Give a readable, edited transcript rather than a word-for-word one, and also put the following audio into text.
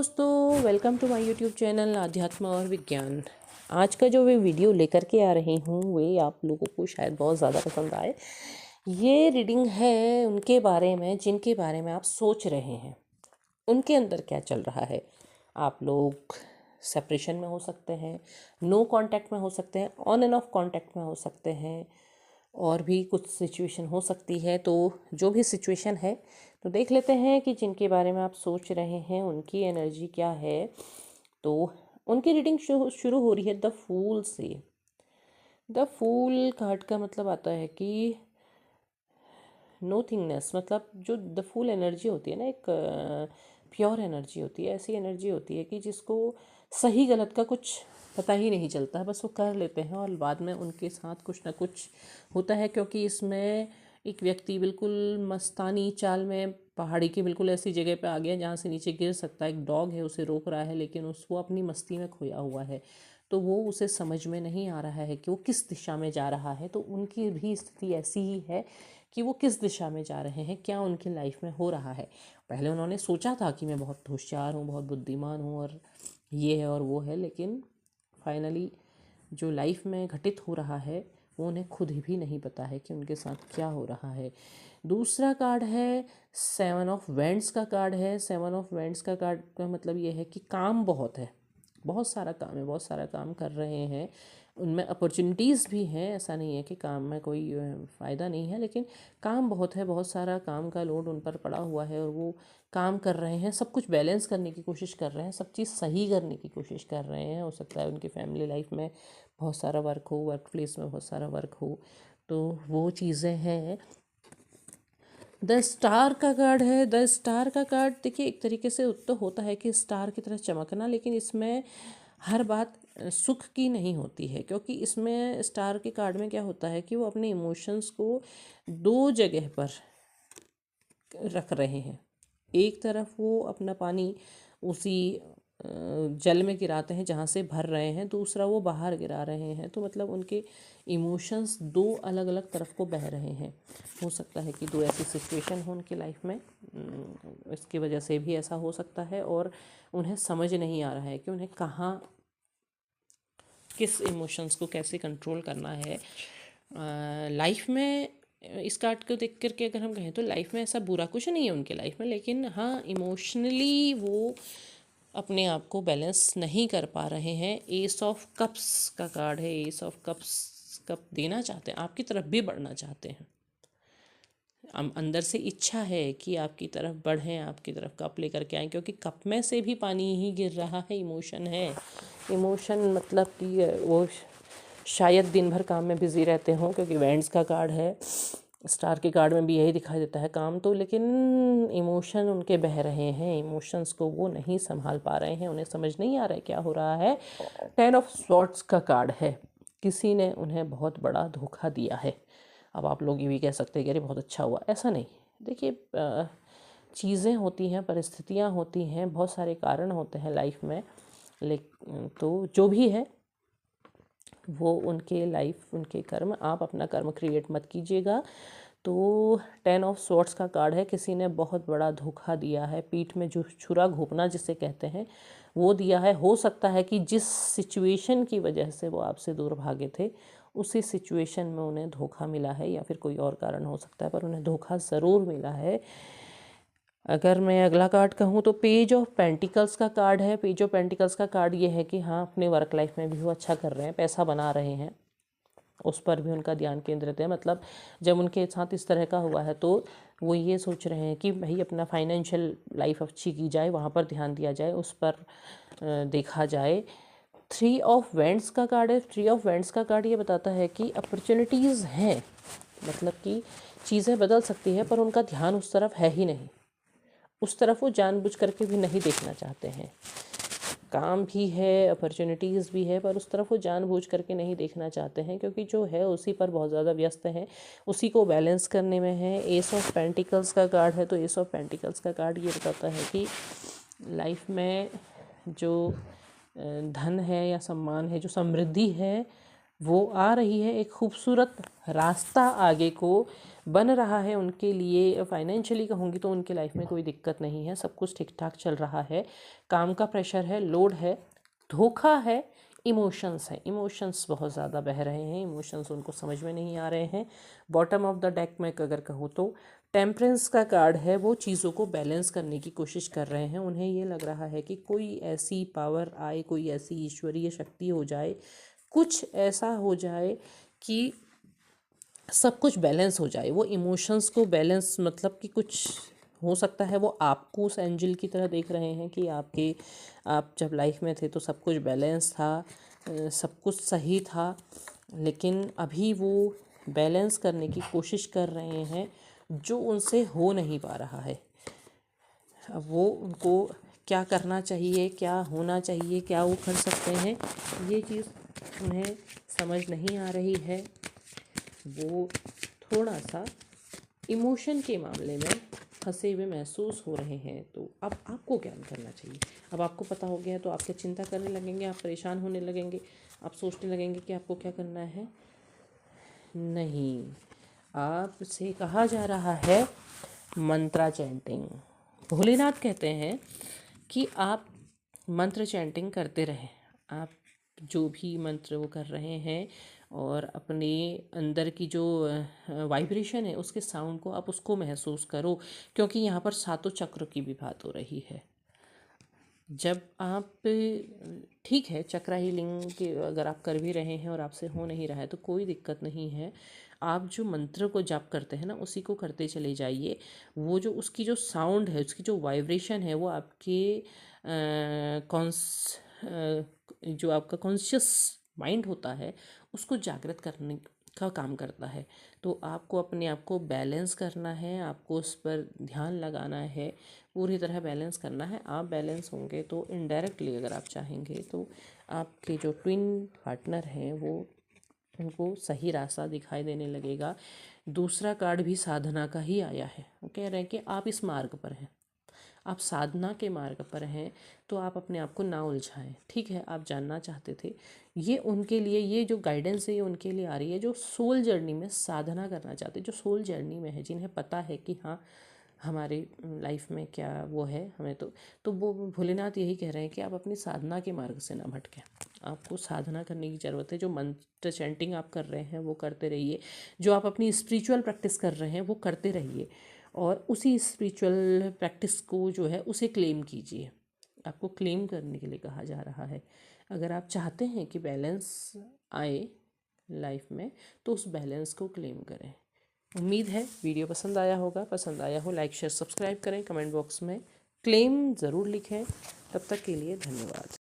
दोस्तों, welcome to my YouTube channel आध्यात्म और विज्ञान। आज का जो मैं वीडियो लेकर के आ रही हूँ वे आप लोगों को शायद बहुत ज़्यादा पसंद आए। ये रीडिंग है उनके बारे में जिनके बारे में आप सोच रहे हैं, उनके अंदर क्या चल रहा है। आप लोग सेपरेशन में हो सकते हैं, नो कांटेक्ट में हो सकते हैं, ऑन एंड ऑफ कांटेक्ट में हो सकते हैं, और भी कुछ सिचुएशन हो सकती है। तो जो भी सिचुएशन है तो देख लेते हैं कि जिनके बारे में आप सोच रहे हैं उनकी एनर्जी क्या है। तो उनकी रीडिंग शुरू हो रही है द फूल से। द फूल कार्ड का मतलब आता है कि नोथिंगनेस, मतलब जो द फुल एनर्जी होती है ना, एक प्योर एनर्जी होती है। ऐसी एनर्जी होती है कि जिसको सही गलत का कुछ पता ही नहीं चलता है, बस वो कर लेते हैं और बाद में उनके साथ कुछ ना कुछ होता है। क्योंकि इसमें एक व्यक्ति बिल्कुल मस्तानी चाल में पहाड़ी की बिल्कुल ऐसी जगह पे आ गया जहाँ से नीचे गिर सकता है। एक डॉग है उसे रोक रहा है, लेकिन वो अपनी मस्ती में खोया हुआ है, तो वो उसे समझ में नहीं आ रहा है कि वो किस दिशा में जा रहा है। तो उनकी भी स्थिति ऐसी ही है कि वो किस दिशा में जा रहे हैं, क्या उनकी लाइफ में हो रहा है। पहले उन्होंने सोचा था कि मैं बहुत होशियार हूँ, बहुत बुद्धिमान हूँ और ये है और वो है, लेकिन फाइनली जो लाइफ में घटित हो रहा है वो उन्हें खुद भी नहीं पता है कि उनके साथ क्या हो रहा है। दूसरा कार्ड है सेवन ऑफ वेंड्स का कार्ड है। सेवन ऑफ वेंड्स का कार्ड का मतलब ये है कि काम बहुत है, बहुत सारा काम है, बहुत सारा काम कर रहे हैं। उनमें अपॉर्चुनिटीज़ भी हैं, ऐसा नहीं है कि काम में कोई फ़ायदा नहीं है, लेकिन काम बहुत है, बहुत सारा काम का लोड उन पर पड़ा हुआ है और वो काम कर रहे हैं। सब कुछ बैलेंस करने की कोशिश कर रहे हैं, सब चीज़ सही करने की कोशिश कर रहे हैं। हो सकता है उनकी फैमिली लाइफ में बहुत सारा वर्क हो, वर्क प्लेस में बहुत सारा वर्क हो, तो वो चीज़ें हैं। द स्टार का कार्ड है। द स्टार का कार्ड देखिए, एक तरीके से तो होता है कि स्टार की तरह चमकना, लेकिन इसमें हर बात सुख की नहीं होती है। क्योंकि इसमें स्टार के कार्ड में क्या होता है कि वो अपने इमोशंस को दो जगह पर रख रहे हैं। एक तरफ वो अपना पानी उसी जल में गिराते हैं जहाँ से भर रहे हैं, दूसरा वो बाहर गिरा रहे हैं। तो मतलब उनके इमोशंस दो अलग अलग तरफ को बह रहे हैं। हो सकता है कि दो ऐसी सिचुएशन हो उनकी लाइफ में, इसकी वजह से भी ऐसा हो सकता है। और उन्हें समझ नहीं आ रहा है कि उन्हें कहाँ किस इमोशंस को कैसे कंट्रोल करना है लाइफ में। इस कार्ड को देख करके अगर हम कहें तो लाइफ में ऐसा बुरा कुछ नहीं है उनके लाइफ में, लेकिन हाँ, इमोशनली वो अपने आप को बैलेंस नहीं कर पा रहे हैं। एस ऑफ कप्स का कार्ड है। एस ऑफ कप्स कप देना चाहते हैं, आपकी तरफ भी बढ़ना चाहते हैं। अंदर से इच्छा है कि आपकी तरफ बढ़ें, आपकी तरफ कप लेकर के आएँ, क्योंकि कप में से भी पानी ही गिर रहा है। इमोशन है, इमोशन मतलब कि वो शायद दिन भर काम में बिज़ी रहते हों, क्योंकि वेंड्स का कार्ड है। स्टार के कार्ड में भी यही दिखाई देता है, काम तो, लेकिन इमोशन उनके बह रहे हैं। इमोशंस को वो नहीं संभाल पा रहे हैं, उन्हें समझ नहीं आ रहा है क्या हो रहा है। 10 ऑफ स्वॉर्ड्स का कार्ड है। किसी ने उन्हें बहुत बड़ा धोखा दिया है। अब आप लोग ये भी कह सकते हैं कि अरे बहुत अच्छा हुआ, ऐसा नहीं। देखिए, चीज़ें होती हैं, परिस्थितियाँ होती हैं, बहुत सारे कारण होते हैं लाइफ में, लेकिन तो जो भी है वो उनके लाइफ, उनके कर्म। आप अपना कर्म क्रिएट मत कीजिएगा। तो 10 ऑफ स्वॉर्ड्स का कार्ड है। किसी ने बहुत बड़ा धोखा दिया है, पीठ में जो छुरा घोंपना जिसे कहते हैं वो दिया है। हो सकता है कि जिस सिचुएशन की वजह से वो आपसे दूर भागे थे, उसी सिचुएशन में उन्हें धोखा मिला है, या फिर कोई और कारण हो सकता है, पर उन्हें धोखा ज़रूर मिला है। अगर मैं अगला कार्ड कहूँ तो पेज ऑफ पेंटिकल्स का कार्ड है। पेज ऑफ पेंटिकल्स का कार्ड ये है कि हाँ, अपने वर्क लाइफ में भी वो अच्छा कर रहे हैं, पैसा बना रहे हैं, उस पर भी उनका ध्यान केंद्रित है। मतलब जब उनके साथ इस तरह का हुआ है तो वो ये सोच रहे हैं कि भाई अपना फाइनेंशियल लाइफ अच्छी की जाए, वहाँ पर ध्यान दिया जाए, उस पर देखा जाए। 3 ऑफ वेंड्स का कार्ड है। 3 ऑफ वेंड्स का कार्ड ये बताता है कि अपॉर्चुनिटीज़ हैं, मतलब कि चीज़ें बदल सकती है, पर उनका ध्यान उस तरफ है ही नहीं। उस तरफ वो जानबूझ करके भी नहीं देखना चाहते हैं। काम भी है, अपॉर्चुनिटीज़ भी है, पर उस तरफ वो जानबूझ करके नहीं देखना चाहते हैं, क्योंकि जो है उसी पर बहुत ज़्यादा व्यस्त हैं, उसी को बैलेंस करने में है। एस ऑफ पेंटिकल्स का कार्ड है। तो एस ऑफ पेंटिकल्स का कार्ड ये बताता है कि लाइफ में जो धन है या सम्मान है, जो समृद्धि है, वो आ रही है। एक खूबसूरत रास्ता आगे को बन रहा है उनके लिए। फाइनेंशियली कहूँगी तो उनके लाइफ में कोई दिक्कत नहीं है, सब कुछ ठीक ठाक चल रहा है। काम का प्रेशर है, लोड है, धोखा है, इमोशंस है, इमोशंस बहुत ज़्यादा बह रहे हैं, इमोशंस उनको समझ में नहीं आ रहे हैं। बॉटम ऑफ द डेक में अगर कहूँ तो टेम्परेंस का कार्ड है, वो चीज़ों को बैलेंस करने की कोशिश कर रहे हैं। उन्हें ये लग रहा है कि कोई ऐसी पावर आए, कोई ऐसी ईश्वरीय शक्ति हो जाए, कुछ ऐसा हो जाए कि सब कुछ बैलेंस हो जाए। वो इमोशंस को बैलेंस, मतलब कि कुछ हो सकता है वो आपको उस एंजल की तरह देख रहे हैं कि आप जब लाइफ में थे तो सब कुछ बैलेंस था, सब कुछ सही था, लेकिन अभी वो बैलेंस करने की कोशिश कर रहे हैं जो उनसे हो नहीं पा रहा है। अब वो उनको क्या करना चाहिए, क्या होना चाहिए, क्या वो कर सकते हैं, ये चीज़ उन्हें समझ नहीं आ रही है। वो थोड़ा सा इमोशन के मामले में फंसे हुए महसूस हो रहे हैं। तो अब आपको क्या करना चाहिए? अब आपको पता हो गया है तो आप क्या चिंता करने लगेंगे, आप परेशान होने लगेंगे, आप सोचने लगेंगे कि आपको क्या करना है? नहीं, आपसे कहा जा रहा है मंत्रा चैंटिंग। भोलेनाथ कहते हैं कि आप मंत्र चैंटिंग करते रहें। आप जो भी मंत्र वो कर रहे हैं और अपने अंदर की जो वाइब्रेशन है उसके साउंड को आप उसको महसूस करो, क्योंकि यहाँ पर सातों चक्र की भी बात हो रही है। जब आप, ठीक है, चक्रा हीलिंग के अगर आप कर भी रहे हैं और आपसे हो नहीं रहा है तो कोई दिक्कत नहीं है। आप जो मंत्र को जाप करते हैं ना, उसी को करते चले जाइए। वो जो उसकी जो साउंड है, उसकी जो वाइब्रेशन है, वो आपके जो आपका कॉन्शियस माइंड होता है उसको जागृत करने का काम करता है। तो आपको अपने आप को बैलेंस करना है, आपको उस पर ध्यान लगाना है, पूरी तरह बैलेंस करना है। आप बैलेंस होंगे तो इनडायरेक्टली अगर आप चाहेंगे तो आपके जो ट्विन पार्टनर हैं वो, उनको सही रास्ता दिखाई देने लगेगा। दूसरा कार्ड भी साधना का ही आया है। वो कह रहे हैं कि आप इस मार्ग पर हैं, आप साधना के मार्ग पर हैं, तो आप अपने आप को ना उलझाएं। ठीक है, आप जानना चाहते थे, ये उनके लिए, ये जो गाइडेंस है ये उनके लिए आ रही है जो सोल जर्नी में साधना करना चाहते हैं, जो सोल जर्नी में है, जिन्हें पता है कि हाँ हमारे लाइफ में क्या वो है, हमें तो वो भोलेनाथ यही कह रहे हैं कि आप अपनी साधना के मार्ग से ना भटकें। आपको साधना करने की ज़रूरत है। जो मंत्र चैंटिंग आप कर रहे हैं वो करते रहिए, जो आप अपनी स्पिरिचुअल प्रैक्टिस कर रहे हैं वो करते रहिए, और उसी स्पिरिचुअल प्रैक्टिस को जो है उसे क्लेम कीजिए। आपको क्लेम करने के लिए कहा जा रहा है। अगर आप चाहते हैं कि बैलेंस आए लाइफ में तो उस बैलेंस को क्लेम करें। उम्मीद है वीडियो पसंद आया होगा। पसंद आया हो लाइक शेयर सब्सक्राइब करें, कमेंट बॉक्स में क्लेम ज़रूर लिखें। तब तक के लिए धन्यवाद।